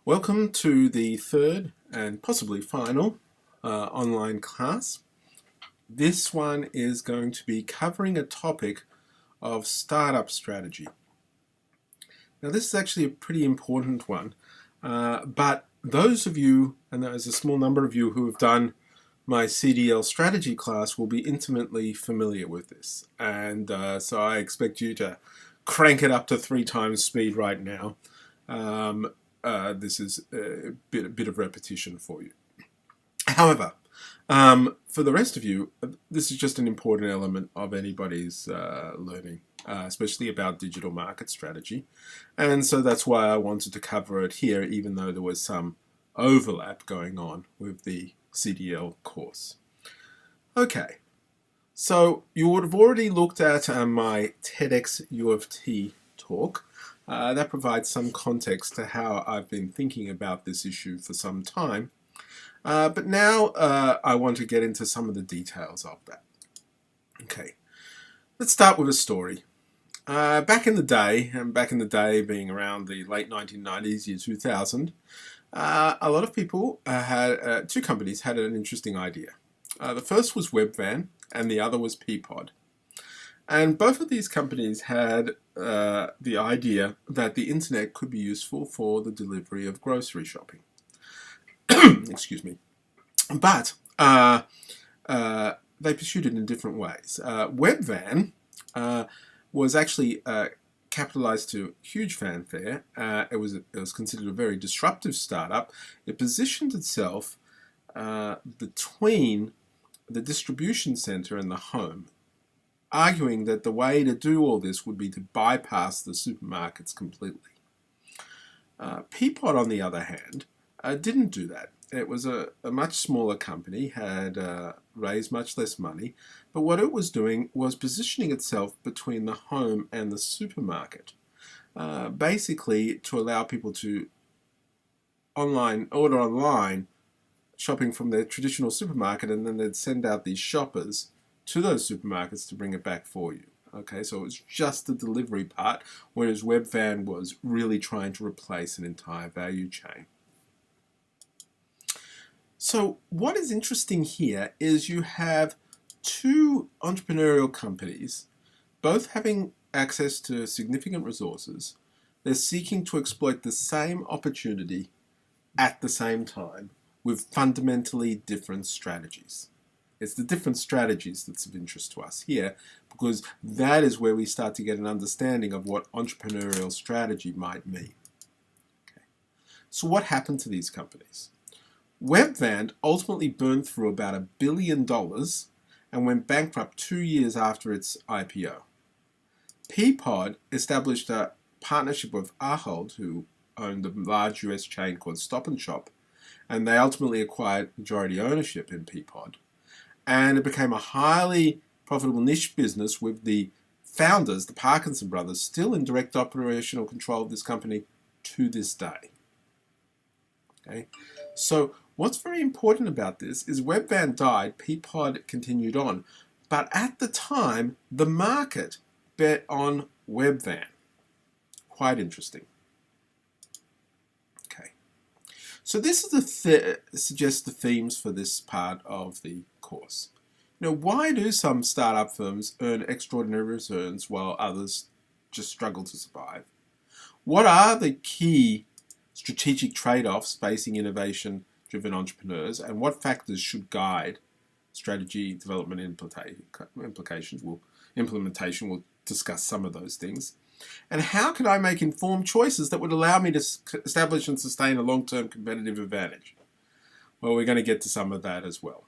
Welcome to the third and possibly final online class. This one is going to be covering a topic of startup strategy. Now this is actually a pretty important one, but those of you, and there's a small number of you who have done my CDL strategy class, will be intimately familiar with this, and so I expect you to crank it up to 3 times speed right now. This is a bit of repetition for you. However, for the rest of you, this is just an important element of anybody's learning, especially about digital market strategy. And so that's why I wanted to cover it here, even though there was some overlap going on with the CDL course. Okay, so you would have already looked at my TEDx U of T talk. That provides some context to how I've been thinking about this issue for some time. But now I want to get into some of the details of that. Okay, let's start with a story. Back in the day being around the late 1990s, year 2000, a lot of people had, two companies had an interesting idea. The first was Webvan and the other was Peapod. And both of these companies had the idea that the internet could be useful for the delivery of grocery shopping. Excuse me. But they pursued it in different ways. Webvan was actually capitalized to huge fanfare. It was considered a very disruptive startup. It positioned itself between the distribution center and the home, arguing that the way to do all this would be to bypass the supermarkets completely. Peapod, on the other hand, didn't do that. It was a much smaller company, had raised much less money, but what it was doing was positioning itself between the home and the supermarket, basically to allow people to order online, shopping from their traditional supermarket, and then they'd send out these shoppers to those supermarkets to bring it back for you. Okay, so it was just the delivery part, whereas Webvan was really trying to replace an entire value chain. So what is interesting here is you have two entrepreneurial companies, both having access to significant resources. They're seeking to exploit the same opportunity at the same time with fundamentally different strategies. It's the different strategies that's of interest to us here, because that is where we start to get an understanding of what entrepreneurial strategy might mean. Okay. So what happened to these companies? Webvan ultimately burned through about $1 billion and went bankrupt 2 years after its IPO. Peapod established a partnership with Ahold, who owned a large US chain called Stop & Shop, and they ultimately acquired majority ownership in Peapod. And it became a highly profitable niche business with the founders, the Parkinson brothers, still in direct operational control of this company to this day. Okay, so what's very important about this is Webvan died, Peapod continued on, but at the time the market bet on Webvan. Quite interesting. Okay, so this is suggests the themes for this part of the course. Now, why do some startup firms earn extraordinary returns while others just struggle to survive? What are the key strategic trade-offs facing innovation-driven entrepreneurs, and what factors should guide strategy development implementation? We'll discuss some of those things. And how can I make informed choices that would allow me to establish and sustain a long-term competitive advantage? Well, we're going to get to some of that as well.